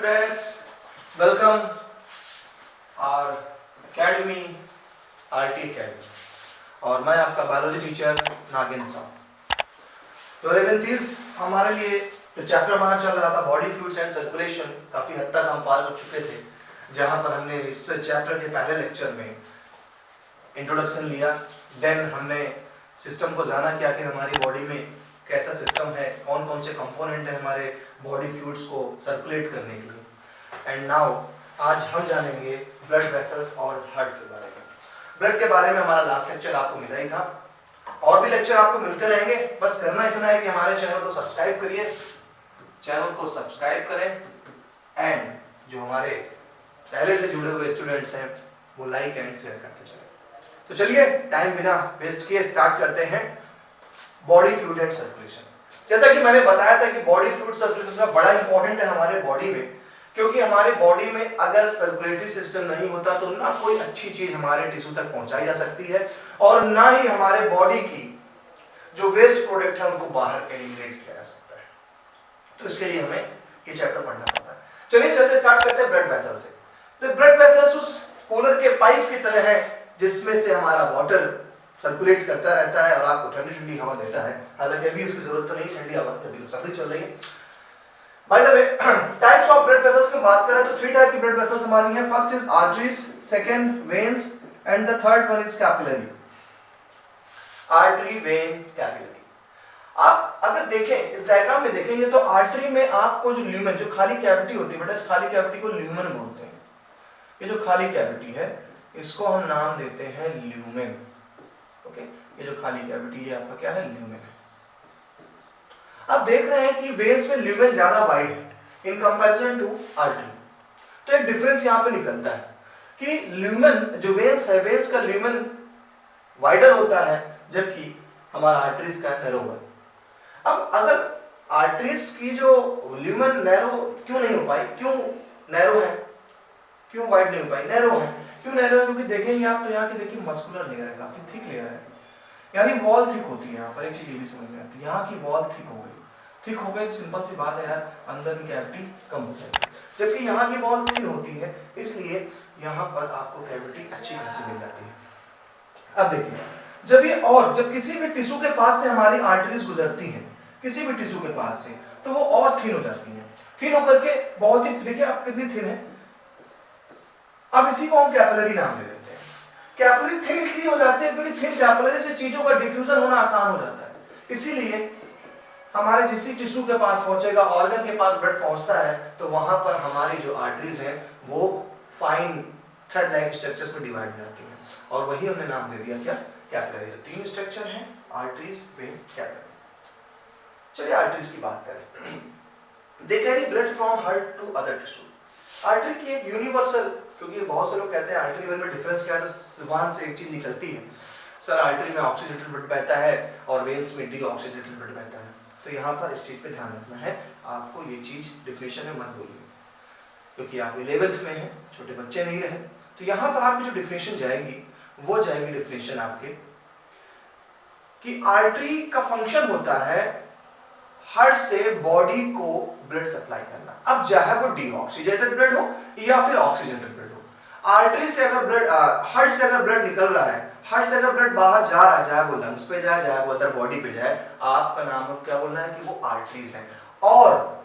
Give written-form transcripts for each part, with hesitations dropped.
students, welcome our academy RT Academy और मैं आपका बायोलॉजी टीचर नागिन साहब। तो 11th हमारे लिए जो चैप्टर हमारा चल रहा था बॉडी फ्लूइड्स एंड सर्कुलेशन, काफ़ी हद तक हम पार कर चुके थे, जहाँ पर हमने इस चैप्टर के पहले लेक्चर में इंट्रोडक्शन लिया। देन हमने सिस्टम को जाना कि आखिर हमारी बॉडी में कैसा सिस्टम है, कौन कौन से कंपोनेंट है हमारे बॉडी फ्लूइड्स को सर्कुलेट करने के लिए। एंड नाउ आज हम जानेंगे ब्लड वेसल्स और हार्ट के बारे में। ब्लड के बारे में हमारा लास्ट लेक्चर आपको मिला ही था, और भी लेक्चर आपको मिलते रहेंगे। बस करना इतना है कि हमारे चैनल को सब्सक्राइब करिए, चैनल को सब्सक्राइब करें एंड जो हमारे पहले से जुड़े हुए स्टूडेंट्स हैं वो लाइक एंड शेयर करते चलें। तो चलिए टाइम बिना वेस्ट किए स्टार्ट करते हैं बॉडी फ्लूइड एंड सर्कुलेशन। जैसा कि मैंने बताया था कि बॉडी फ्लूइड सर्कुलेशन बड़ा इंपॉर्टेंट है हमारे बॉडी में, क्योंकि हमारे बॉडी में अगर सर्कुलेटरी सिस्टम नहीं होता तो ना कोई अच्छी चीज हमारे टिश्यू तक पहुंचाई जा सकती है और ना ही हमारे बॉडी की जो वेस्ट प्रोडक्ट है उनको बाहर एलिमिनेट किया जा सकता है। तो इसके लिए हमें ये चैप्टर पढ़ना पड़ता है। चलिए चलते स्टार्ट करते हैं ब्लड वेसल से। तो ब्लड वेसल्स उस कूलर के पाइप की तरह है जिसमें से हमारा वाटर सर्कुलेट करता रहता है और आपको ठंडी ठंडी हवा देता है। हालांकि अभी उसकी जरूरत तो नहीं, ठंडी हवा अभी तो सर्दी चल रही है। By the way, types of blood vessels की बात करें तो 3 टाइप की ब्लड वेसल्स हमारी हैं। First is arteries, second veins and the third one is capillary. Artery, when, capillary. आप अगर देखें इस डायग्राम में देखेंगे तो आर्टरी में आपको जो ल्यूमेन, जो खाली कैविटी होती है बेटा, इस खाली कैविटी को ल्यूमेन बोलते हैं। ये जो खाली कैविटी है इसको हम नाम देते हैं ल्यूमेन। ओके, ये जो खाली कैविटी है आपका क्या है, ल्यूमेन है। आप देख रहे हैं कि वेन्स में ल्यूमेन ज्यादा वाइड है इन कंपैरिजन टू आर्टरी। तो एक डिफरेंस यहां पे निकलता है कि ल्यूमेन जो वेन्स है, वेन्स का ल्यूमेन वाइडर होता है जबकि हमारा आर्टरीज का नैरोवर। अब अगर आर्टरीज की जो ल्यूमेन नैरो क्यों नहीं हो पाई, क्यों नैरो है, क्यों वाइड नहीं हो पाई, नैरो है। क्यों नैरो है? क्योंकि देखेंगे आप तो यहाँ की देखिए मस्कुलर लेयर है, काफी थिक लेयर है, यानी वॉल थिक होती है। यहाँ पर एक चीज ये भी समझ में आती है, यहाँ की वॉल थिक हो गई। थिक हो गई तो सिंपल सी बात है यार, अंदर की कैविटी कम हो जाएगी, जबकि यहाँ की वॉल थिन होती है, इसलिए यहाँ पर आपको कैविटी अच्छी खासी मिल जाती है। अब देखिए, जब किसी भी टिश्यू के पास से हमारी आर्टरीज गुजरती हैं, किसी भी टिश्यू के पास से, तो वो और थिन हो जाती हैं। थिन होकर के बहुत ही, देखिए आप कितनी थिन है। अब इसी को हम कैपिलरी नाम दे देते हैं। कैपिलरी थिन इसलिए हो जाती है क्योंकि थिन कैपिलरी से चीजों का डिफ्यूजन होना आसान हो जाता है। इसीलिए हमारे जिस टिश्यू के पास पहुंचेगा, ऑर्गन के पास ब्लड पहुंचता है, तो वहां पर हमारी जो आर्टरीज हैं वो फाइन थ्रेड लाइक स्ट्रक्चर्स में डिवाइड हो जाती हैं, और वही हमने नाम दे दिया क्या, कैपिलरी। तो 3 स्ट्रक्चर हैं, आर्टरीज, वेन, कैपिलरी। चलिए आर्टरीज की बात करें। They carry blood from heart to other tissue. Artery की एक यूनिवर्सल, क्योंकि बहुत से लोग कहते हैं आर्टरी वेन में डिफरेंस क्या है, तो जुबान से एक चीज निकलती है, सर आर्टरी में ऑक्सीजनेटेड ब्लड बहता है और वेन्स में डीऑक्सीजनेटेड ब्लड बहता है। तो यहाँ पर इस चीज पे ध्यान रखना है आपको, ये चीज डिफिनेशन में मत बोलिए, क्योंकि आप 11th में हैं, छोटे बच्चे नहीं रहे। तो यहाँ पर आपकी जो डिफिनेशन जाएगी वो जाएगी डिफिनेशन आपके कि आर्टरी का फंक्शन होता है हार्ट से बॉडी को ब्लड सप्लाई करना। अब चाहे वो डीऑक्सीजनेटेड ब्लड हो या फिर ऑक्सीजनेटेड ब्लड हो, आर्टरी से अगर ब्लड, हार्ट से अगर ब्लड निकल रहा है, हार्ट से अगर ब्लड बाहर जा रहा है, चाहे वो लंग्स पे जाए, चाहे वो अदर बॉडी पे जाए, आपका नाम क्या बोलना है कि वो आर्टरीज है। और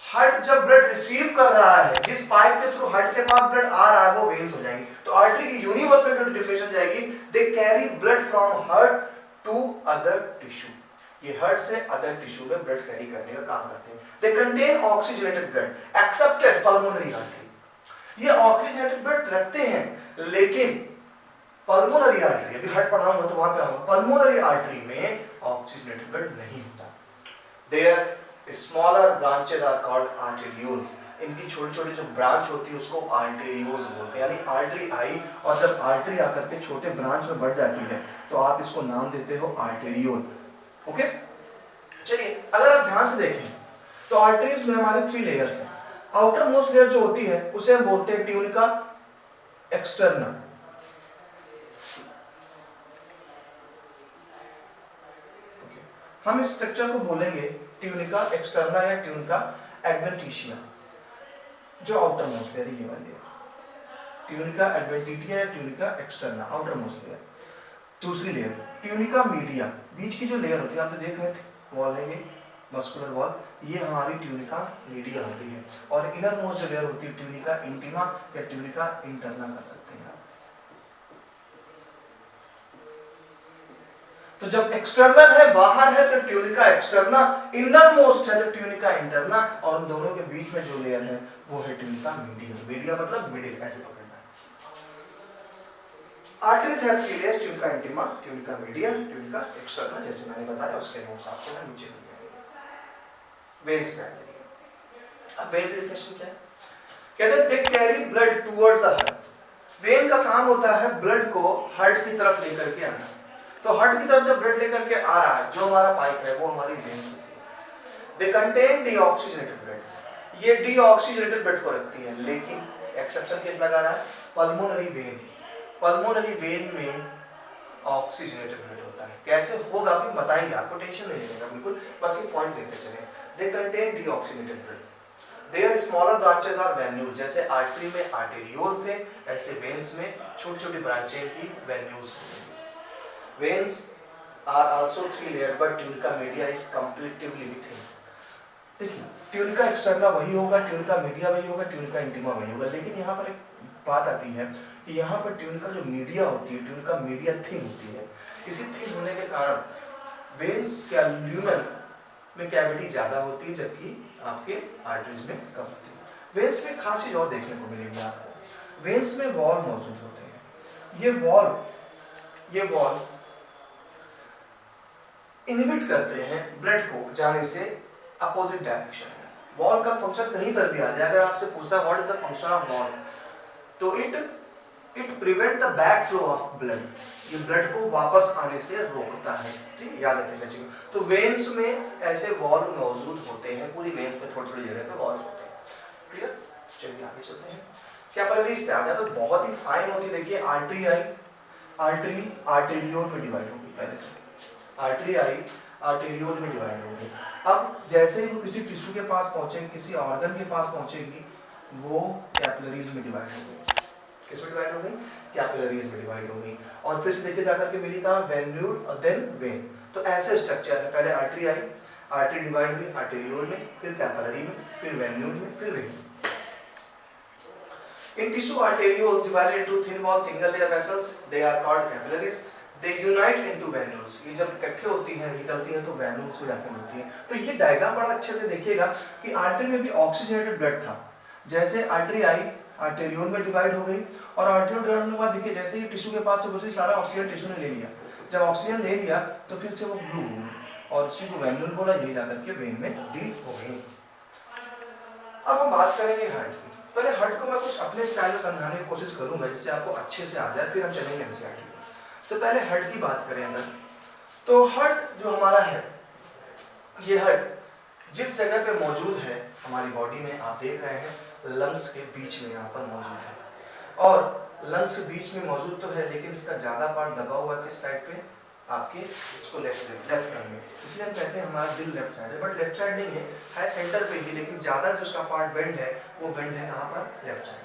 हार्ट जब ब्लड रिसीव कर रहा है, जिस पाइप के थ्रू हार्ट के पास ब्लड आ रहा है, वो वेन्स हो जाएंगी। तो आर्टरी की यूनिवर्सल डिफिनेशन जाएगी, they carry blood from heart to other tissue. ये हार्ट से अदर टिश्यू में ब्लड कैरी करने का काम करते हैं। They contain oxygenated blood accepted pulmonary artery. ये ऑक्सीजनेटेड ब्लड रखते हैं, लेकिन पल्मोनरी आर्टरी, अभी हार्ट पढ़ाऊंगा तो वहां पे आऊंगा, पल्मोनरी आर्टरी में ऑक्सीजनेटेड ब्लड नहीं होता। Their smaller branches are called arterioles. इनकी छोटी छोटी जो ब्रांच होती है उसको आर्टेरियोल्स बोलते हैं। यानी आर्टरी आई और जब आर्टरी आकर के छोटे ब्रांच में बढ़ जाती है तो आप इसको नाम देते हो आर्टेरियोल। ओके, चलिए अगर आप ध्यान से देखें तो आर्टरीज में हमारे 3 लेयर्स हैं। आउटर मोस्ट लेयर जो होती है उसे हम बोलते हैं ट्यूनिका एक्सटर्ना। हम इस स्ट्रक्चर को बोलेंगे ट्यूनिका एक्सटर्ना या ट्यूनिका एडवेंटिशिया। जो आउटर मोस्ट लेयर है ये वाली लेयर, ट्यूनिका एडवेंटिटिया या tunica externa, outer most layer. दूसरी लेयर ट्यूनिका मीडिया, बीच की जो लेयर होती है, आप तो देख रहे थे वॉल है ये मस्कुलर वॉल, ये हमारी ट्यूनिका मीडिया होती है। और इनर मोस्ट जो लेयर होती है ट्यूनिका इंटीमा या ट्यूनिका इंटरना कर सकते हैं आप। तो जब एक्सटर्नल है, बाहर है, तो ट्यूनिका एक्सटर्ना, इनर मोस्ट है तो ट्यूनिका इंटरना, और उन दोनों के बीच में जो लेयर है वो है ट्यूनिका मीडिया। मीडिया मतलब मिडिल, ऐसे पकड़ना है। Arteries have three layers, tunica intima, tunica media, tunica externa, जैसे मैंने बताया, उसके नोट्स आपको ना नीचे मिल जाएंगे। वेन्स पे आ जाइए। अब वेन की डिफिनेशन क्या है? कहते हैं दे carry blood towards the heart. When का काम होता है ब्लड को हार्ट की तरफ लेकर के आना। तो हार्ट की तरफ जब ब्लड लेकर के आ रहा है, जो हमारा पाइप है वो हमारी वेन्स होती है। दे कंटेन डीऑक्सीजनेटेड ब्लड, ये डीऑक्सीजनेटेड ब्लड को रखती है, लेकिन एक्सेप्शन केस लगा रहा है पल्मोनरी वेन। पल्मोनरी वेन में ऑक्सीजनेटेड ब्लड होता है। कैसे होगा अभी बताएंगे आपको, टेंशन नहीं लेना बिल्कुल, बस ये पॉइंट देखते चलें। They contain deoxygenated blood, their smaller branches are venule, जैसे आर्टरी में आर्टेरियोल्स थे, ऐसे वेन्स में छोटी छोटी ब्रांचें की वेन्यूल्स होती हैं। Veins are also three layered, but tunica media is comparatively thin. देखिए ट्यूनिका एक्सटर्ना वही होगा, ट्यूनिका मीडिया वही होगा, ट्यूनिका इंटीमा वही होगा, लेकिन यहाँ पर एक बात आती है कि यहाँ पर ट्यूनिका जो मीडिया होती है, ट्यूनिका मीडिया थिन होती है। इसी थिन होने के कारण वेन्स या ल्यूमेन में कैविटी ज्यादा होती है, जबकि आपके आर्टरीज में कम होती है। वेन्स में खास चीज और देखने को मिलेगी आपको, वेन्स में वॉल मौजूद होते हैं। ये वॉल इनहिबिट करते हैं ब्लड को जाने से अपोजिट डायरेक्शन में। वॉल का फंक्शन कहीं पर भी आ जाए, अगर आपसे पूछता है what is the function of wall, तो it prevent the back flow of blood, ये ब्लड को वापस आने से रोकता है। ठीक है, याद रखना चाहिए। तो वेन्स में ऐसे वॉल मौजूद होते हैं, पूरी वेन्स में थोड़ी थोड़ी जगह पे वॉल होते हैं। क्लियर? चलिए आगे चलते हैं। क्या कैपिलरीज पे आ जाए तो बहुत ही फाइन होती है। देखिए आर्टरी आई, आर्टरी आर्टेरियोल में डिवाइड होगी, पहले तो आर्टरी आई आर्टेरियोल में डिवाइड हो गई। अब जैसे ही वो किसी टिश्यू के पास पहुंचेगी, किसी ऑर्गन के पास पहुंचेगी, वो कैपिलरीज में डिवाइड हो गई। किस में डिवाइड हो गई? कैपिलरीज में डिवाइड हो गई। और फिर से देखे जाकर के मिली कहाँ? वेन्यूल और देन वेन। तो ऐसे स्ट्रक्चर है, पहले आर्टरी आई, आर्टरी डिवाइड हुई आर्टेरियोल में, फिर कैपिलरी में, फिर वेन्यूल में, फिर when. In tissue, arterioles divided into thin wall single layer vessels, they are called capillaries. They unite into venules. ये जब इकट्ठे होती हैं, निकलती हैं, तो venules में जाकर मिलती हैं। तो ये डायग्राम बड़ा अच्छे से देखिएगा कि आर्टरी में भी ऑक्सीजनेटेड ब्लड था। जैसे आर्टरी आई, आर्टेरियोल में डिवाइड हो गई, और आर्टेरियोल डिवाइड होने के बाद देखिए जैसे ही टिश्यू के पास से गुजरी, सारा ऑक्सीजन टिश्यू ने ले लिया। जब ऑक्सीजन ले लिया तो फिर से वो ब्लू और इसी को वेन्यूल बोला, यही जाकर के वेन में डील हो गई। अब हम बात करेंगे हार्ट की। पहले हार्ट को मैं कुछ अपने स्टाइल में समझाने की कोशिश करूंगा जिससे आपको अच्छे से आ जाए, फिर हम चलेंगे एनसीईआरटी में। तो पहले हार्ट की बात करें अगर, तो हार्ट जो हमारा है, ये हार्ट जिस जगह पे मौजूद है हमारी बॉडी में, आप देख रहे हैं लंग्स के बीच में यहाँ पर मौजूद है। और लंग्स के बीच में मौजूद तो है, लेकिन इसका ज्यादा पार्ट दबा हुआ है किस साइड पे? आपके इसको लेफ्ट में, इसलिए हम कहते हैं हमारा दिल लेफ्ट साइड है, बट लेफ्ट साइड नहीं है सेंटर पे ही, लेकिन ज्यादा जो उसका पार्ट बेंड है वो बेंड है कहाँ पर? Left side.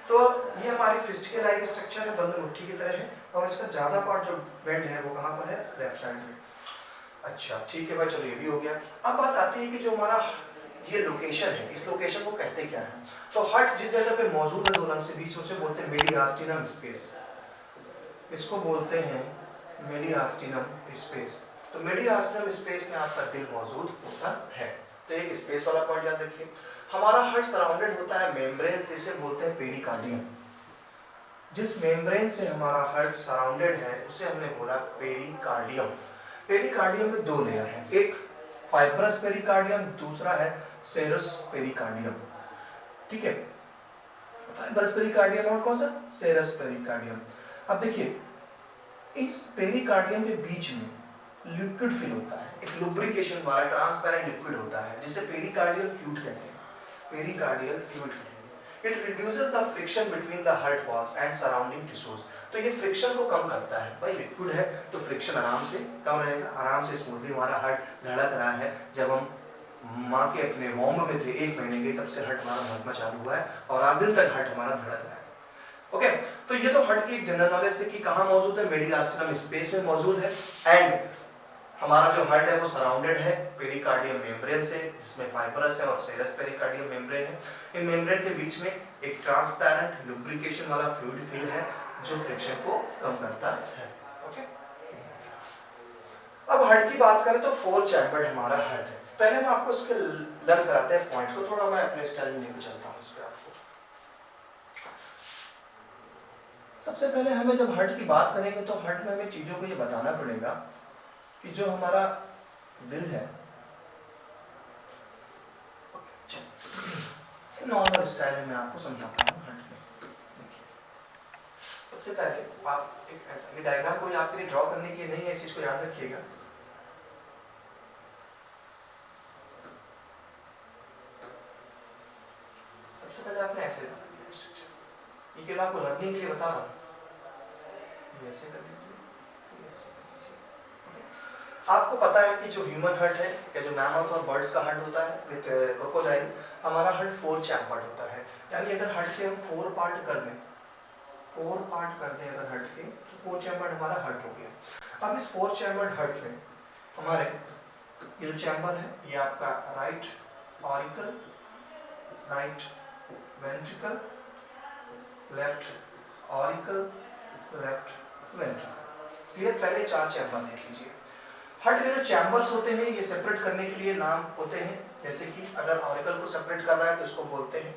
तो ये हमारी फिस्ट के लाइक स्ट्रक्चर है, बंद मुट्ठी की तरह है, और इसका ज्यादा पार्ट जो बेंड है वो कहाँ पर है? लेफ्ट साइड में। अच्छा ठीक है भाई, चलो ये भी हो गया। अब बात आती है कि जो हमारा ये लोकेशन है, इस लोकेशन को कहते क्या है? तो हार्ट जिस जगह पे मौजूद है दो लंग्स के बीच, उसे बोलते हैं मीडियास्टिनम स्पेस। इसको बोलते हैं मीडियास्टिनम स्पेस। तो मीडियास्टिनम स्पेस में आपका दिल मौजूद होता है। तो एक स्पेस वाला पॉइंट याद रखिए। हमारा हार्ट सराउंडेड होता है मेम्ब्रेन से, इसे बोलते हैं पेरिकार्डियम। जिस मेम्ब्रेन से हमारा हार्ट सराउंडेड है उसे हमने बोला पेरिकार्डियम। पेरिकार्डियम में दो लेयर हैं, एक फाइब्रस पेरिकार्डियम, दूसरा है सेरस पेरिकार्डियम। ठीक है, फाइब्रस पेरिकार्डियम और कौन सा? सेरस पेरिकार्डियम। अब देखिए इस पेरिकार्डियम के बीच में लिक्विड फिल होता है, एक लुब्रिकेशन वाला ट्रांसपेरेंट लिक्विड होता है, जिसे पेरिकार्डियल फ्लूइड कहते हैं। पेरिकार्डियल फ्लूइड कहते हैं। It reduces the friction between the heart walls and surrounding tissues. तो ये फ्रिक्शन को कम करता है। भाई लिक्विड है तो फ्रिक्शन आराम से कम रहेगा, आराम से स्मूथली हमारा हार्ट धड़क रहा है। जब हम माँ के अपने वॉम्ब में थे, 1 महीने के, तब से हार्ट हमारा धड़कना चालू हुआ है और आज दिन तक हार्ट हमारा धड़क रहा है। ओके, तो ये तो हार्ट की एक जनरल नॉलेज थी कि कहाँ मौजूद है, मेडियास्टिनम स्पेस में मौजूद है। एंड हमारा जो हार्ट है वो सराउंडेड है पेरिकार्डियम मेम्ब्रेन से, जिसमें फाइब्रस है और सेरस पेरिकार्डियम मेम्ब्रेन है। इन मेम्ब्रेन के बीच में एक ट्रांसपेरेंट लुब्रिकेशन वाला फ्लूइड फिल है जो फ्रिक्शन को कम करता है। ओके, अब हार्ट की बात करें तो 4 चैम्बर्ड हमारा हार्ट है। पहले हम आपको इसके लर्न कराते हैं पॉइंट को, थोड़ा मैं अपने स्टाइल में लेकर चलता हूँ इस पे आपको। सबसे पहले हमें जब हार्ट की बात करेंगे तो हार्ट में हमें चीजों को ये बताना पड़ेगा कि जो हमारा दिल है, नॉर्मल स्टाइल में मैं आपको समझाता हूँ हार्ट में। देखिए, सबसे पहले आप एक ऐसा, ये डायग्राम कोई आपके लिए ड्रॉ करने के लिए नहीं है, इस चीज को याद रखिएगा। सबसे पहले आपने ऐसे, ये केवल आपको लर्निंग के लिए बता रहा हूँ, ऐसे कर लीजिए, ऐसे कर लीजिए। आपको पता है कि जो ह्यूमन हार्ट है या जो मैमल्स और बर्ड्स का हार्ट होता है विद क्रोकोडाइल, हमारा हार्ट 4 चैम्बर्ड होता है। यानी अगर हार्ट के हम 4 पार्ट कर दें, 4 पार्ट कर दें अगर हार्ट के, तो 4 चैम्बर्ड हमारा हार्ट हो गया। अब इस 4 चैम्बर्ड हार्ट में हमारे ये जो चैम्बर है, ये आपका right auricle, right ventricle, left auricle, left ventricle. Clear? पहले 4 चैम्बर देख लीजिए। हार्ट के जो चैम्बर्स होते हैं ये सेपरेट करने के लिए नाम होते हैं, जैसे कि अगर ऑरिकल को सेपरेट कर रहा है तो इसको बोलते हैं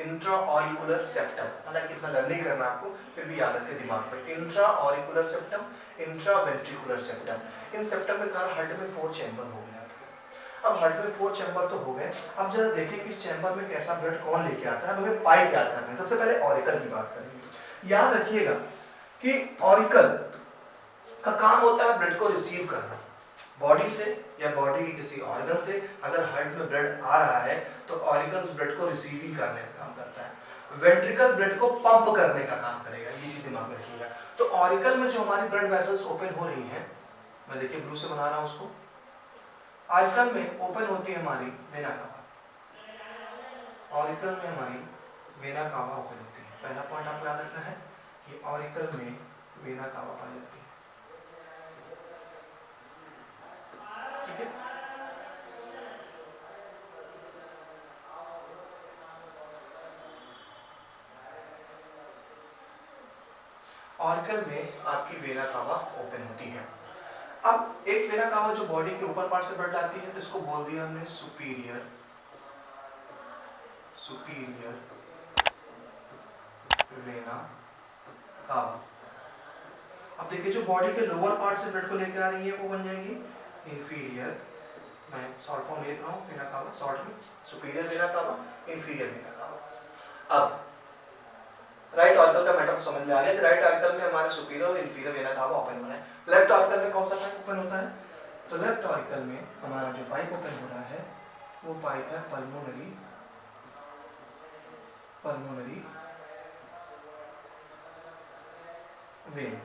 इंट्रा ऑरिकुलर सेप्टम। हालांकि इतना लर्निंग करना आपको, फिर भी याद रखें दिमाग में, intra auricular septum, intra ventricular septum. इन सेप्टम के कारण हार्ट में 4 चैम्बर हो गए। अब हार्ट में 4 चैम्बर तो हो गए, अब जरा देखें कि इस चैम्बर में कैसा ब्लड कौन लेके आता है। अब हमें पाइप याद करना है। सबसे पहले ऑरिकल की बात करेंगे। याद रखिएगा कि ऑरिकल का काम होता है ब्लड को रिसीव करना बॉडी से या बॉडी के किसी ऑर्गन से। अगर हार्ट में ब्लड आ रहा है तो ऑरिकल उस ब्लड को रिसीविंग करने का काम करता है। वेंट्रिकल ब्लड को पंप करने का काम करेगा, ये चीज दिमाग में रखिएगा। तो ऑरिकल में जो हमारी ब्लड वेसल्स ओपन हो रही हैं, मैं देखिए ब्लू से बना रहा हूं उसको, ऑरिकल में ओपन होती है हमारी वेना कावा। ऑरिकल में हमारी वेना कावा ओपन होती है। पहला पॉइंट आपको याद रखना है कि ऑरिकल में वेना कावा पाई जाती है। ठीक है, ऑरिकल में आपकी वेना कावा ओपन होती है। अब एक वेना कावा जो बॉडी के ऊपर पार्ट से ब्लड लाती है तो इसको बोल दिया हमने सुपीरियर, सुपीरियर वेना कावा। अब देखिए जो बॉडी के लोअर पार्ट से ब्लड को लेकर आ रही है वो बन जाएगी इंफीरियर, मैं शॉर्ट फॉर्म लिख रहा हूँ वेना कावा, शॉर्ट में superior vena cava, inferior vena कावा। अब राइट ऑरिकल का मैटर समझ में आ गया कि राइट ऑरिकल में हमारे सुपीरियर और इंफीरियर वेना कावा ओपन हो रहा है। लेफ्ट ऑरिकल में कौन सा पाइप ओपन होता है? तो लेफ्ट ऑरिकल में हमारा जो पाइप ओपन हो रहा है वो पाइप है पल्मोनरी, पल्मोनरी वेन।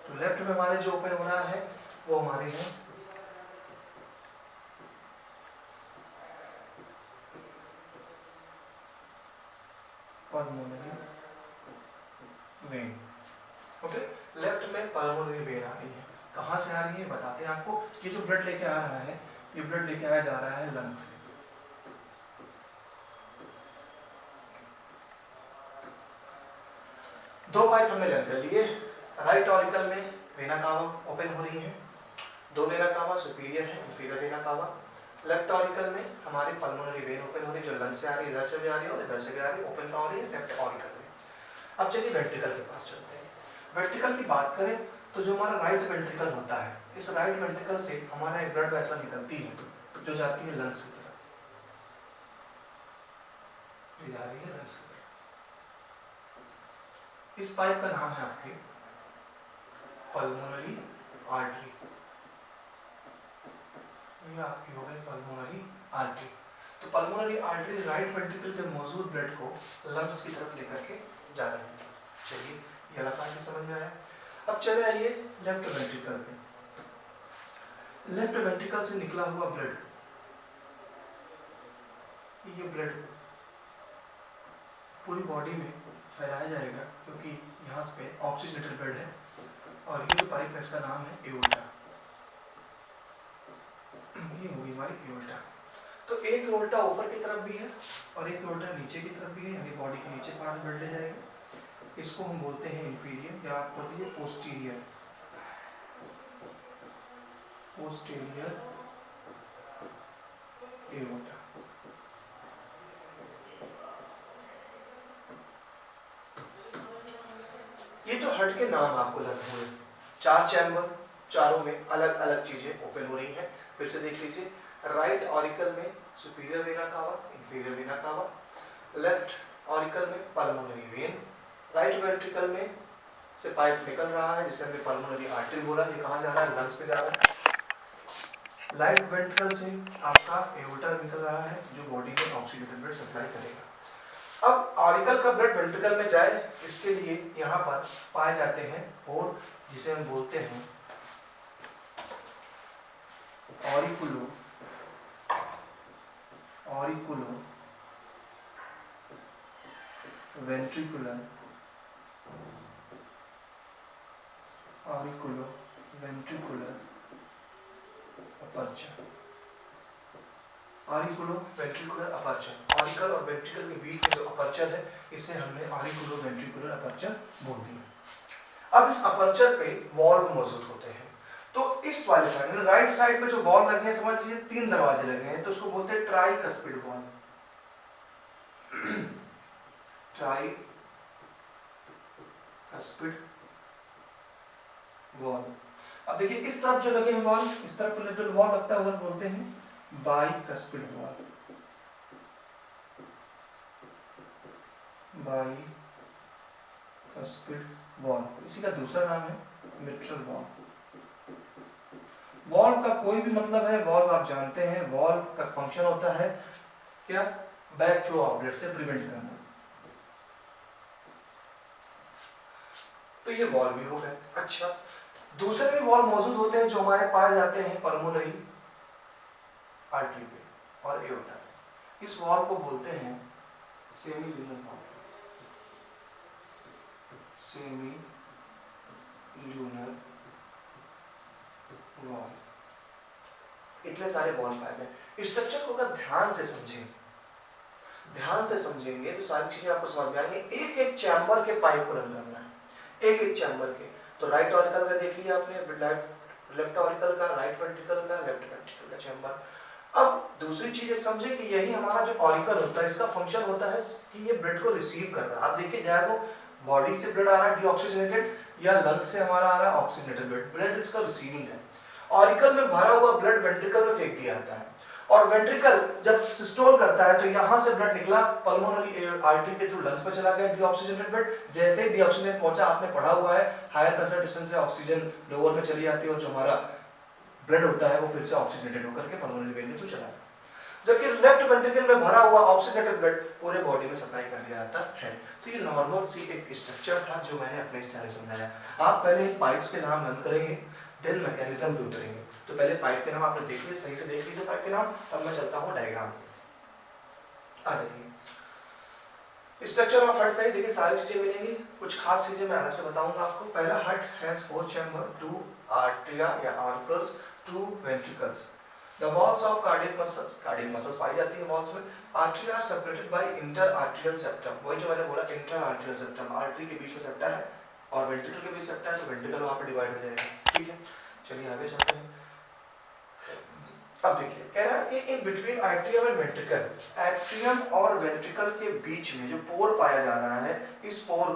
तो लेफ्ट में हमारे जो ओपन हो रहा है वो हमारे है पल्मोनरी वेन। ओके, लेफ्ट में पल्मोनरी वेन आ रही है। कहां से आ रही है बताते हैं आपको। ये जो ब्लड लेके आ रहा है, ये ब्लड लेके आया जा रहा है लंग्स से। दो पाइप हमने लर्न कर लिए। राइट ऑरिकल में वेना कावा ओपन हो रही है, 2 वेना कावा सुपीरियर है, inferior vena cava. Left auricle में हमारी पल्मोनरी वेन ओपन हो रही है जो लंग से आ रही है, इधर से भी आ रही है और इधर से भी आ रही है, ओपन कहाँ हो रही है? लेफ्ट ऑरिकल में। अब चलिए वेंट्रिकल के पास चलते हैं। वेंट्रिकल की बात करें तो जो हमारा राइट वेंट्रिकल होता है, इस राइट वेंट्रिकल से हमारा एक ब्लड वेसल निकलती है जो जाती है लंग्स की तरफ, ये जा रही है लंग्स की तरफ। इस पाइप का नाम है आपके पल्मोनरी आर्टरी। ये आपकी हो गई पल्मोनरी आर्टरी। तो पल्मोनरी आर्टरी राइट वेंट्रिकल पे मौजूद ब्लड को लंग्स की तरफ लेकर के जा रही है। चलिए ये वाला पार्ट समझ में आया। अब चले आइए लेफ्ट वेंट्रिकल पे। लेफ्ट वेंट्रिकल से निकला हुआ ब्लड, ये ब्लड पूरी बॉडी में फैलाया जाएगा, क्योंकि यहाँ पे ऑक्सीजनेटेड ब्लड है, और ये जो पाइप है इसका नाम है एओर्टा। ये होगी हमारी एओर्टा। तो एक एओर्टा ऊपर की तरफ भी है और एक एओर्टा नीचे की तरफ भी है, यानी बॉडी के नीचे पार्ट ब्लड ले जाएगा। इसको हम बोलते हैं इंफीरियर, या आप बोल दीजिए पोस्टीरियर, पोस्टीरियर एओर्टा। ये तो हार्ट के नाम आपको लग हुए, 4 चैम्बर, चारों में अलग अलग चीजें ओपन हो रही हैं। फिर से देख लीजिए, राइट ऑरिकल में superior vena cava, inferior vena cava, left auricle में पल्मोनरी वेन, राइट वेंट्रिकल में से पाइप निकल रहा है जिसे हमने पल्मोनरी आर्टरी बोला, ये कहाँ जा रहा है, लंग्स पे जा रहा है। राइट वेंट्रिकल से आपका एओर्टा निकल रहा है जो बॉडी में ऑक्सीजनेटेड ब्लड सप्लाई करेगा। अब ऑरिकल का ब्लड वेंट्रिकल में जाए, इसके लिए यहाँ पर पाए जाते हैं पोर, जिसे हम बोलते हैं auriculo, auriculo ventricular, auriculo ventricular aperture, auriculo ventricular aperture. Auricle और वेंट्रिकल के बीच में जो अपर्चर है इसे हमने ऑरिकुलो वेंट्रिकुलर अपर्चर बोल दिया। अब इस अपर्चर पे वॉल्व मौजूद होते हैं, तो इस वाले साइड राइट साइड पे जो वॉल्व लगे हैं, समझ लीजिए 3 दरवाजे लगे हैं, तो उसको बोलते हैं ट्राइकस्पिड वॉल्व, ट्राइकस्पिड वॉल्व। अब देखिए इस तरफ जो लगे हैं वॉल्व, इस तरफ जो वॉल्व लगता है उधर बोलते हैं बाइकस्पिड वॉल्व, बाइकस्पिड वॉल्व। इसी का दूसरा नाम है मिट्रल वॉल्व। वॉल्व का कोई भी मतलब है, वॉल्व आप जानते हैं, वॉल्व का फंक्शन होता है क्या, बैक फ्लो ऑफ ब्लड से प्रिवेंट करना। तो ये वॉल्व भी हो गए। अच्छा, दूसरे भी वॉल्व मौजूद होते हैं जो हमारे पाए जाते हैं पल्मोनरी आर्टरी पे और एओर्टा पे। इस वॉल्व को बोलते हैं semi lunar valve, semi lunar valve. इतने सारे वॉल्व पाए गए। स्ट्रक्चर को अगर ध्यान से समझें, ध्यान से समझेंगे तो सारी चीजें आपको समझ में आएंगी। एक एक चैम्बर के पाइप को रन करना है, एक एक चैम्बर के। तो राइट ऑरिकल का देख लिया आपने, लेफ्ट ऑरिकल का, राइट वेंट्रिकल का, लेफ्ट वेंट्रिकल का चैम्बर। अब दूसरी चीज समझे कि यही हमारा जो ऑरिकल होता है, इसका फंक्शन होता है कि ये ब्लड को रिसीव कर रहा है। आप देखिए, चाहे वो बॉडी से ब्लड आ रहा है डीऑक्सीजनेटेड, या लंग से हमारा आ रहा है ऑक्सीजनेटेड ब्लड, ब्लड इसका रिसीविंग है। ऑरिकल में भरा हुआ ब्लड वेंट्रिकल में फेंक दिया जाता है, और वेंट्रिकल जब सिस्टोल करता है तो यहाँ से ब्लड निकला, पल्मोनरी आर्टरी के थ्रू लंग्स में चला गया डीऑक्सीजनेटेड ब्लड। जैसे ही डीऑक्सीजनेट पहुंचा, आपने पढ़ा हुआ है, हायर कंसंट्रेशन से ऑक्सीजन लोअर में चली जाती है, और जो हमारा ब्लड होता है वो फिर से ऑक्सीजनेटेड होकर के पल्मोनरी वेन के थ्रू चला जाता है। जबकि लेफ्ट वेंट्रिकल में भरा हुआ ऑक्सीजनेटेड ब्लड पूरे बॉडी में सप्लाई कर दिया जाता है। तो ये नॉर्मल सी एक स्ट्रक्चर था जो मैंने अपने स्टाइल में समझाया। आप पहले पाइप्स के नाम लर्न करेंगे, देन मैकेनिज्म पे उतरेंगे। तो पहले पाइप के नाम आपने देख लिए, सही से देख लीजिए पाइप के नाम, तब मैं चलता हूँ डायग्राम पे। आ जाइए, स्ट्रक्चर ऑफ हार्ट में देखिए सारी चीजें मिलेंगी, कुछ खास चीजें मैं अलग से बताऊंगा आपको। पहला, हार्ट हैज 4 चैम्बर, 2 आर्टरिया या auricles, 2 ventricles. The walls of cardiac muscles पाई जाती है walls में। Arteries are separated by interarterial septum, वही जो मैंने बोला interarterial septum, आर्टरी के बीच में सेप्टा है और वेंट्रिकल के बीच सेप्टा है, तो वेंट्रिकल वहाँ पे डिवाइड हो जाएगा। ठीक है, चलिए आगे चलते हैं। अब देखिए, कह रहा है कि in between atrium and ventricle, atrium और वेंट्रिकल के बीच में जो पोर पाया जा रहा है, इस पोर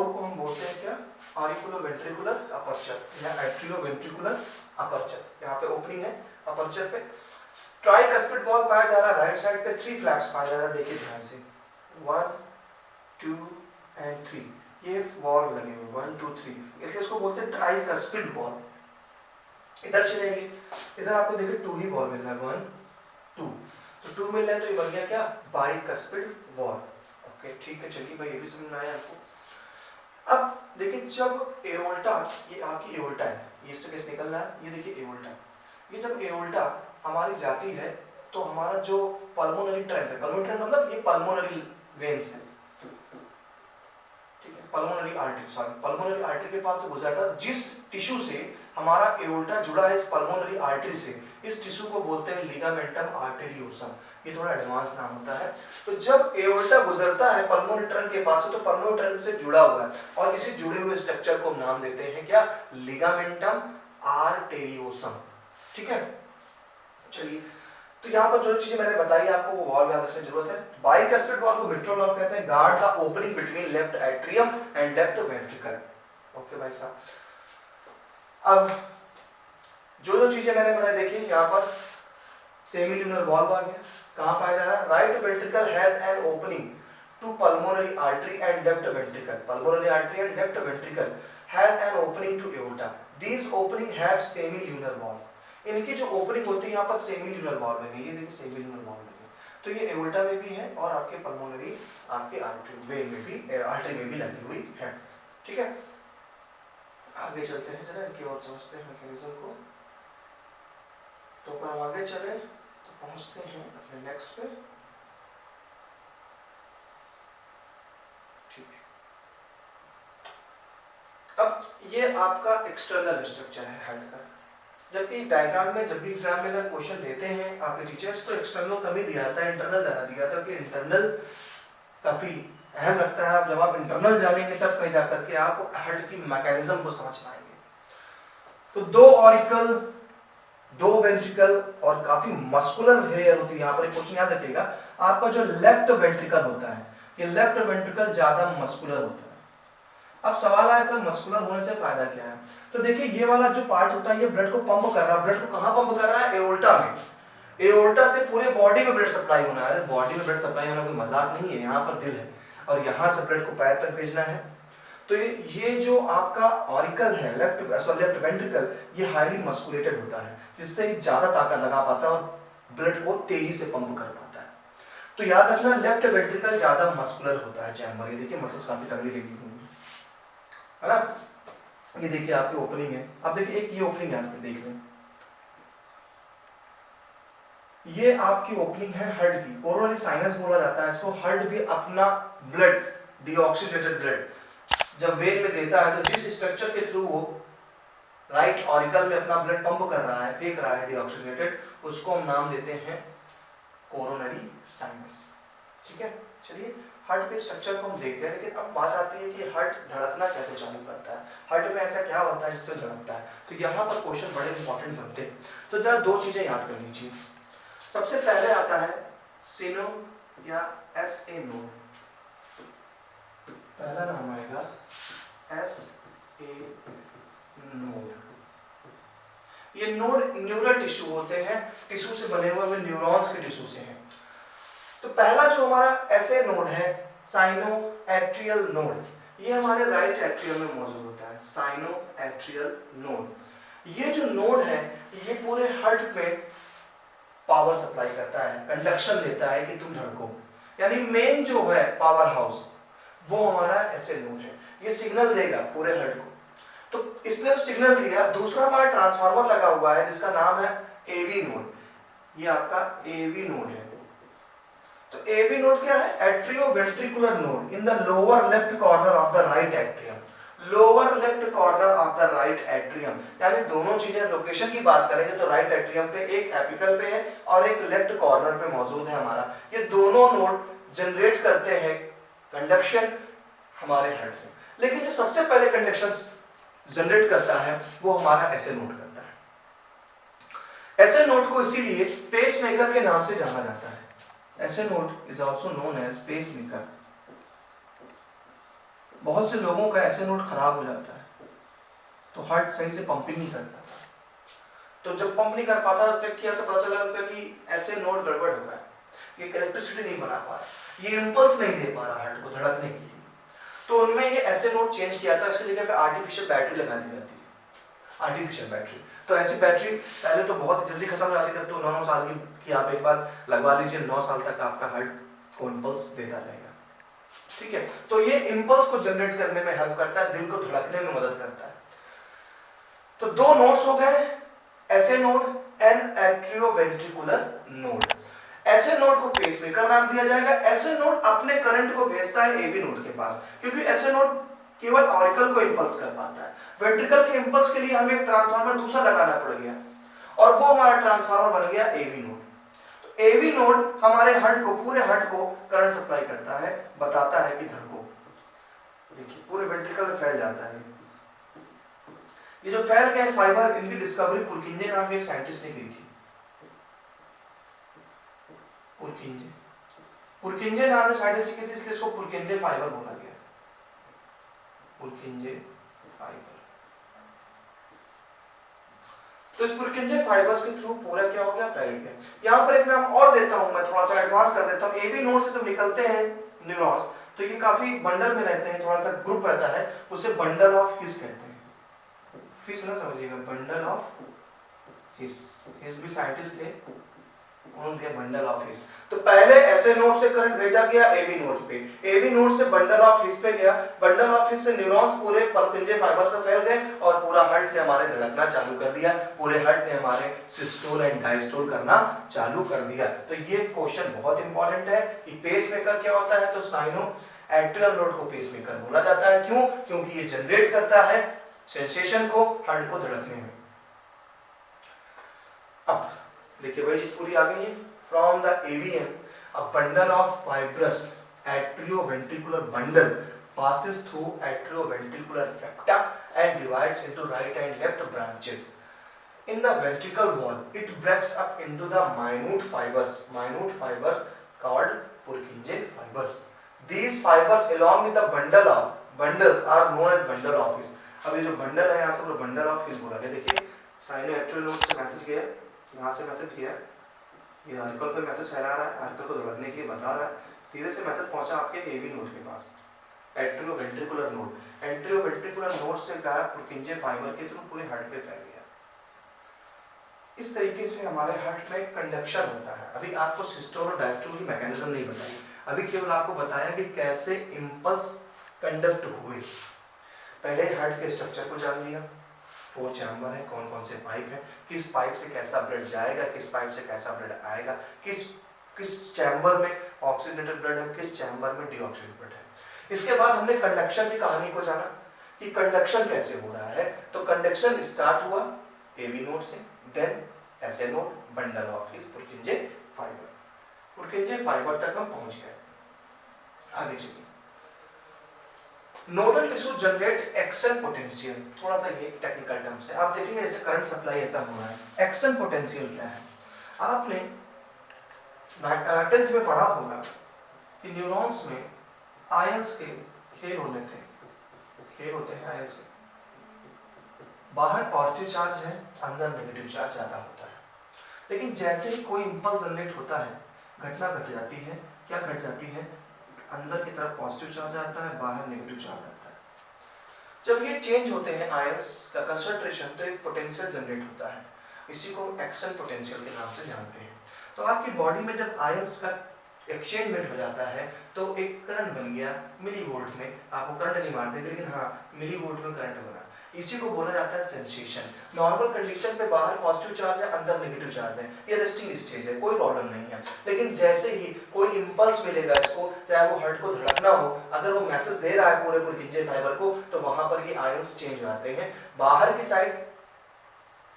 को हम बोलते हैं क्या, ऑरिकुलो वेंट्रिकुलर अपर्चर या एट्रियो वेंट्रिकुलर अपर्चर। यहाँ पे ओपनिंग है अपर्चर पे। ट्राइकस्पिड वॉल्व पाया जा रहा है राइट साइड पे, 3 फ्लैप्स पाया जा रहा है, देखिए ध्यान से, 1 2 एंड 3, ये वॉल्व लगे हुए 1 2 3, इसलिए इसको बोलते हैं ट्राइकस्पिड वॉल्व। इधर चलेंगे, इधर आपको देखिए 2 ही वॉल्व मिल रहा है, 1 2, तो 2 मिल रहा है, तो ये बन गया क्या, बाइकस्पिड वॉल्व। ओके ठीक है, चलिए भाई ये भी समझ में आया आपको। अब देखिए जब एओर्टा, ये आपकी एओर्टा है, ये इससे किस निकल रहा है, ये देखिए एओर्टा, ये जब एओर्टा हमारी जाती है तो हमारा जो पल्मोनरी ट्रैक है, पल्मोनरी ट्रैक मतलब ये पल्मोनरी वेन्स है, ठीक है, pulmonary artery, sorry pulmonary artery के पास से गुजरता है। जिस टिश्यू से हमारा एओर्टा जुड़ा है इस पल्मोनरी आर्टरी से, इस टिश्यू को बोलते हैं लिगामेंटम आर्टेरियोसम, ये थोड़ा एडवांस नाम होता है। तो जब एओर्टा गुजरता है पल्मोनरी ट्रंक के पास से, तो पल्मोनरी ट्रंक से जुड़ा हुआ है और इसी जुड़े हुए स्ट्रक्चर को हम नाम देते हैं क्या, लिगामेंटम आर्टेरियोसम, ठीक है। चलिए, तो यहाँ पर जो चीजें मैंने बताई आपको वो वाल्व याद रखने की जरूरत है। बाइकस्पिड वाल्व को मिट्रल वाल्व कहते हैं, guard the opening between left atrium and left ventricle. Okay भाई साहब, अब जो चीजें मैंने बताई देखिए, यहाँ पर सेमील्यूनर वाल्व आ गया, कहाँ पाया जा रहा है, right ventricle has an opening to pulmonary artery and left ventricle, pulmonary artery and left ventricle has an opening to aorta, these opening have semilunar valve, इनकी जो ओपनिंग होती है यहाँ पर सेमील्यूनर वाल्व लगी, ये देखिए सेमील्यूनर वाल्व लगी, तो ये एओर्टा में भी है और आपके पल्मोनरी आपके आर्टरी वेन में भी, आर्टरी में भी लगी हुई है, ठीक है। आगे चलते हैं जरा, इनकी और समझते हैं मैकेनिज्म को। तो अगर हम आगे चले तो पहुंचते हैं अपने नेक्स्ट पे, ठीक है। अब ये आपका एक्सटर्नल स्ट्रक्चर है हेड का, जबकि डायग्राम में जब भी एग्जाम में अगर क्वेश्चन देते हैं आपके टीचर्स तो एक्सटर्नल कम ही दिया जाता है, इंटरनल ज्यादा दिया जाता है, कि इंटरनल काफी अहम लगता है। आप जब आप इंटरनल जानेंगे तब कहीं जाकर के आप हेड की मैकेनिज्म को समझ पाएंगे। तो दो ऑरिकल, दो वेंट्रिकल और काफी मस्कुलर हेयर होती है। यहाँ पर एक क्वेश्चन याद रखिएगा, आपका जो लेफ्ट वेंट्रिकल होता है, ये लेफ्ट वेंट्रिकल ज्यादा मस्कुलर होता है। अब सवाल आया सर मस्कुलर होने से फायदा क्या है, तो देखिए ये वाला जो पार्ट होता है ये ब्लड को पंप कर रहा है, ब्लड को कहाँ पंप कर रहा है, एओर्टा में, एओर्टा से पूरे बॉडी में ब्लड सप्लाई होना है। बॉडी में ब्लड सप्लाई होना कोई मजाक नहीं है, यहाँ पर दिल है और यहाँ से ब्लड को पैर तक भेजना है। तो ये जो आपका ऑरिकल है, लेफ्ट वेंट्रिकल, ये हाईली मस्कुलेटेड होता है, जिससे ये ज्यादा ताकत लगा पाता है और ब्लड को तेजी से पंप कर पाता है। तो याद रखना लेफ्ट वेंट्रिकल ज्यादा मस्कुलर होता है चैम्बर, ये देखिए मसल्स काफी तगड़ी लगी हुई है ना। ये देखिए आपकी ओपनिंग है, अब देखिए एक ये ओपनिंग है, आप देख लें, ये आपकी ओपनिंग है हर्ट की, कोरोनरी साइनस बोला जाता है इसको। हर्ट भी अपना ब्लड, डीऑक्सीजेनेटेड ब्लड जब वेन में देता है, तो जिस स्ट्रक्चर के थ्रू वो राइट ऑरिकल में अपना ब्लड पंप कर रहा है, फेंक रहा है डीऑक्सीजेनेटेड, उसको हम नाम देते हैं कोरोनरी साइनस, ठीक है। चलिए हार्ट के स्ट्रक्चर को हम देखते हैं, लेकिन अब बात आती है कि हार्ट धड़कना कैसे चालू करता है, हार्ट में ऐसा क्या होता है जिससे धड़कता है। तो यहाँ पर क्वेश्चन बड़े इंपॉर्टेंट बनते हैं। तो जरा दो चीजें याद कर लीजिए, सबसे पहले आता है सिनो या एस ए नोड, पहला नाम आएगा एस ए नोड। ये नोड न्यूरल टिश्यू होते हैं, टिश्यू से बने हुए न्यूरॉन्स के टिश्यू से हैं। तो पहला जो हमारा एसए नोड है, साइनो एट्रियल नोड, ये हमारे राइट एट्रियम में मौजूद होता है, साइनो एट्रियल नोड। ये जो नोड है ये पूरे हार्ट में पावर सप्लाई करता है, कंडक्शन देता है कि तुम धड़को, यानी मेन जो है पावर हाउस वो हमारा एसए नोड है, ये सिग्नल देगा पूरे हार्ट को। तो इसने तो सिग्नल दिया, दूसरा हमारा ट्रांसफार्मर लगा हुआ है जिसका नाम है एवी नोड, ये आपका एवी नोड है। तो एवी नोड क्या है, atrioventricular node in the lower left corner of the right atrium, lower left corner of the right atrium, यानी दोनों चीजें लोकेशन की बात करेंगे तो राइट एट्रियम पे एक एपिकल पे है और एक लेफ्ट कॉर्नर पे मौजूद है हमारा। ये दोनों नोड जनरेट करते हैं कंडक्शन हमारे हार्ट में, लेकिन जो सबसे पहले कंडक्शन जनरेट करता है वो हमारा एसए नोड करता है। एसए नोड को इसीलिए पेसमेकर के नाम से जाना जाता है। SA node is also known as pacemaker. बहुत से लोगों का एसए नोड खराब हो जाता है तो हार्ट सही से पंपिंग नहीं कर पाता, तो जब पंप नहीं कर पाता चेक किया तो पता चला उनका कि एसए नोड गड़बड़ हो गया, ये इलेक्ट्रिसिटी नहीं बना पा रहा, ये इंपल्स नहीं दे पा रहा हार्ट को धड़कने के लिए। तो उनमें ये एसए नोड चेंज किया था, इसकी जगह पे आर्टिफिशियल बैटरी लगा दी जाती है, आर्टिफिशियल बैटरी। तो ऐसी बैटरी पहले तो बहुत जल्दी खत्म हो जाती थी, तो 9 साल की आप एक बार लगवा लीजिए, 9 साल तक आपका हार्ट को इंपल्स देता रहेगा। ठीक है, तो ये इंपल्स को जनरेट करने में हेल्प करता है, दिल को धड़कने में मदद करता है। तो दो नोड्स हो गए, S A node and atrioventricular node. SA node को पेसमेकर नाम दिया जाएगा। एसए नोड अपने करंट को भेजता है एवी नोड के पास, क्योंकि एसए नोड केवल ऑरिकल को इंपल्स कर पाता है। वेंट्रिकल के इंपल्स के लिए हमें एक ट्रांसफार्मर दूसरा लगाना पड़ गया, और वो हमारा ट्रांसफार्मर बन गया एवी नोड। तो एवी नोड हमारे हार्ट को, पूरे हार्ट को करंट सप्लाई करता है, बताता है कि धड़को। देखिए पूरे वेंट्रिकल में फैल जाता है। ये जो फैल गए फाइबर, इनकी डिस्कवरी पुरकिंजे नाम के एक साइंटिस्ट ने की थी। पुरकिंजे नाम के साइंटिस्ट ने की थी, इसलिए इसको पुरकिंजे फाइबर बोला गया। पुरकिंजे फाइबर। तो इस पुरकिंजे फाइबर्स के थ्रू पूरा क्या हो गया, फैल गया। यहाँ पर एक नाम और देता हूं मैं, थोड़ा सा एडवांस कर देता हूँ। एवी नोड से जब निकलते हैं न्यूरॉन्स, तो ये काफी बंडल में रहते हैं, थोड़ा सा ग्रुप रहता है, उसे बंडल ऑफ हिस कहते हैं। फिश ना समझिएगा, बंडल ऑफ हिस। हिस भी साइंटिस्ट थे, उन्होंने दिया बंडल ऑफ हिस। तो पहले एसए नोड से करंट भेजा गया एवी नोड पे, एवी नोड से बंडल ऑफ हिस पे गया, बंडल ऑफ हिस से न्यूरॉन्स पूरे पुरकिंजे फाइबर से फैल गए, और पूरा हार्ट ने हमारे धड़कना चालू कर दिया, पूरे हार्ट ने हमारे सिस्टोल एंड डायस्टोल करना चालू कर दिया। तो ये क्वेश्चन बहुत इंपॉर्टेंट है कि पेसमेकर क्या होता है। तो साइनो एट्रियल नोड को पेसमेकर बोला जाता है। क्यों? क्योंकि ये जनरेट करता है सेंसेशन को, हार्ट को धड़कने में। अब देखिए वही चीज पूरी आ गई है। From the AVM a bundle of fibrous atrioventricular bundle passes through atrioventricular septa and divides into right and left branches. In the ventricle wall, it breaks up into the minute fibers called Purkinje fibers. These fibers along with the bundles are known as bundle of His. अब ये जो bundle है, यहाँ से bundle of हिस बोला गया। देखिए cyano atrial node से मैसेज गया, यहाँ से मैसेज गया, ये आर्टिकल पे मैसेज फैला रहा है, आर्टिकल को धड़कने के लिए बता रहा है, धीरे से मैसेज पहुंचा आपके एवी नोड के पास, एट्रियोवेंट्रिकुलर नोड। एट्रियोवेंट्रिकुलर नोड से गया पुरकिंजे फाइबर के थ्रू पूरे हार्ट पे फैल गया। इस तरीके से हमारे हार्ट में कंडक्शन होता है। अभी आपको सिस्टोल और डायस्टोल की मैकेनिज्म नहीं बताई, अभी केवल आपको बताया कि कैसे इंपल्स कंडक्ट हुए। पहले हार्ट के स्ट्रक्चर को जान लिया, 4 चैम्बर है, कौन कौन से पाइप है, किस पाइप से कैसा ब्लड जाएगा, किस पाइप से कैसा ब्लड आएगा, किस चैम्बर में ऑक्सीजनेटेड ब्लड है, किस चैम्बर में डीऑक्सीजनेटेड ब्लड है। इसके बाद हमने कंडक्शन की कहानी को जाना कि कंडक्शन कैसे हो रहा है। तो कंडक्शन स्टार्ट हुआ एवी नोड से, then SA node, bundle of His, Purkinje fibre. Purkinje fibre तक हम पहुंच गए। आगे चलिए, nodal tissue generate action potential. थोड़ा सा ये टेक्निकल टर्म्स है, आप देखेंगे जैसे करंट सप्लाई ऐसा हो रहा है। एक्शन पोटेंशियल क्या है? आपने 10th में पढ़ा होगा कि न्यूरॉन्स में आयंस के खेल होते हैं आयंस के। बाहर पॉजिटिव चार्ज है, अंदर नेगेटिव चार्ज ज्यादा होता है। लेकिन जैसे ही कोई इंपल्स जनरेट होता है, घटना घट जाती है। क्या घट जाती है? अंदर की तरफ पॉजिटिव चार्ज आता है, बाहर नेगेटिव चार्ज आता है। जब ये चेंज होते हैं आयंस का कंसंट्रेशन, तो एक पोटेंशियल जनरेट होता है। इसी को एक्शन पोटेंशियल के नाम से जानते हैं। तो आपकी बॉडी में जब आयंस का एक्सचेंजमेंट हो जाता है, तो एक करंट बन गया मिली वोल्ट में। आपको करंट नहीं मारते, लेकिन हाँ मिली वोल्ट में करंट बना। इसी को बोला जाता है सेंसेशन। नॉर्मल कंडीशन पे बाहर पॉजिटिव चार्ज है, अंदर नेगेटिव चार्ज है, ये रेस्टिंग स्टेज है, कोई प्रॉब्लम नहीं है। लेकिन जैसे ही कोई इंपल्स मिलेगा इसको, चाहे वो हार्ट को धड़कना हो, अगर वो मैसेज दे रहा है पूरे पुरकिंजे फाइबर को, तो वहां पर ये आयंस चेंज हो जाते हैं। बाहर की साइड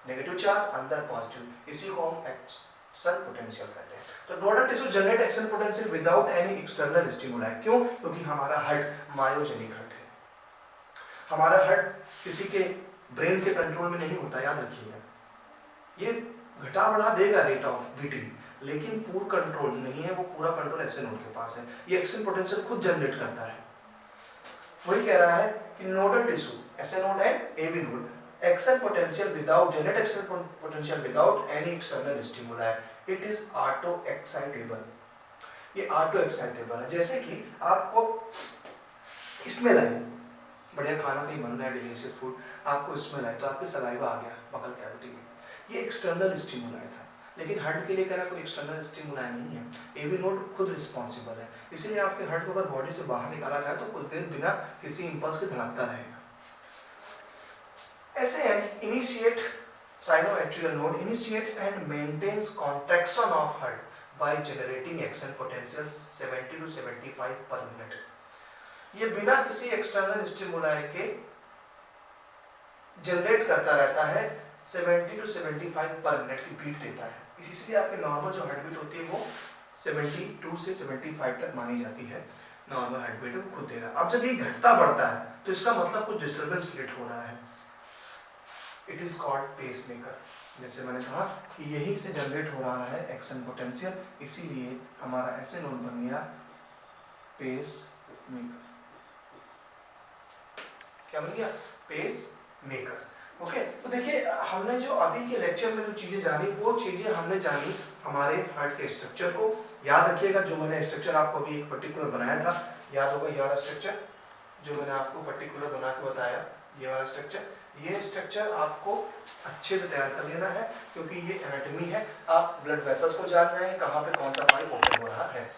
नेगेटिव चार्ज, अंदर पॉजिटिव। इसी को हम एक्शन पोटेंशियल कहते हैं। तो nodal tissue generate action potential without any external stimuli. क्यों? क्योंकि हमारा हार्ट मायोजेनिक हार्ट है। हमारा हार्ट किसी के ब्रेन के कंट्रोल में नहीं होता, याद रखिएगा। ये घटा बढ़ा देगा रेट ऑफ बीटिंग, लेकिन पूरा कंट्रोल नहीं है, वो पूरा कंट्रोल एसए नोड के पास है। ये एक्शन पोटेंशियल खुद जनरेट करता है। वही कह रहा है कि nodal tissue, SA node and AV node, action potential without generate action potential without any external stimuli, it is auto excitable. ये ऑटो एक्साइटेबल है। जैसे कि आपको स्मेल आई, बढ़िया खाना कहीं बन रहा है, डिलीशियस फूड, आपको स्मेल आई तो आपके सलाइवा आ गया बकल कैविटी में, ये एक्सटर्नल स्टिमुलाई था। लेकिन हार्ट के लिए कह रहा कोई एक्सटर्नल स्टिमुलाई नहीं है, एवी नोड खुद रिस्पॉन्सिबल है। इसलिए आपके हार्ट को अगर बॉडी से बाहर निकाला जाए तो कुछ देर बिना किसी इंपल्स के धड़कता रहेगा। ऐसे initiate sinoatrial node initiate and maintains contraction of heart by generating action potential 70 to 75 पर मिनट। ये बिना किसी एक्सटर्नल स्टिमुलाई के जनरेट करता रहता है, 70 to 75 पर मिनट की बीट देता है। इसलिए आपकी नॉर्मल जो हार्ट बीट होती है वो 72 से 75 तक मानी जाती है, नॉर्मल हार्ट बीट वो खुद दे रहा है। अब जब ये घटता बढ़ता है तो इसका मतलब कुछ डिस्टर्बेंस क्रिएट हो रहा है, इट इज कॉल्ड पेसमेकर। जैसे मैंने कहा कि यहीं से जनरेट हो रहा है एक्शन पोटेंशियल, इसीलिए हमारा ऐसे नोड बन गया पेस मेकर। क्या बन गया? Pace maker. ओके, तो देखिए हमने जो अभी के लेक्चर में जो चीजें जानी वो चीजें हमने जानी हमारे हार्ट के स्ट्रक्चर को। याद रखिएगा जो मैंने स्ट्रक्चर आपको अभी एक पर्टिकुलर बनाया था, याद होगा ये वाला स्ट्रक्चर जो मैंने आपको पर्टिकुलर बना के बताया, ये वाला स्ट्रक्चर। ये स्ट्रक्चर आपको अच्छे से तैयार कर लेना है क्योंकि ये एनाटॉमी है। आप ब्लड वेसल्स को जान जाएंगे कहाँ पे कौन सा पाइप ओपन हो रहा है,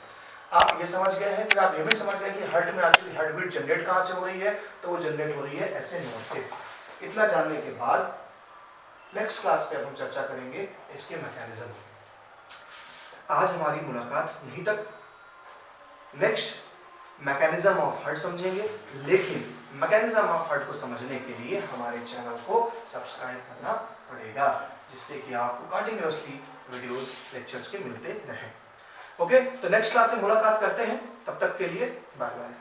आप ये समझ गए हैं। फिर आप ये भी समझ गए कि हार्ट में आखिर हार्ट बीट जनरेट कहाँ से हो रही है, तो वो जनरेट हो रही है ऐसे नोड से। इतना जानने के बाद नेक्स्ट क्लास पे अब हम चर्चा करेंगे इसके मैकेनिज्म। आज हमारी मुलाकात यहीं तक। नेक्स्ट मैकेनिज्म ऑफ हार्ट समझेंगे, लेकिन मैकेनिज्म ऑफ हार्ट को समझने के लिए हमारे चैनल को सब्सक्राइब करना पड़ेगा, जिससे कि आपको कंटिन्यूअसली वीडियोस लेक्चर्स के मिलते रहें। ओके, तो नेक्स्ट क्लास में मुलाकात करते हैं, तब तक के लिए बाय बाय।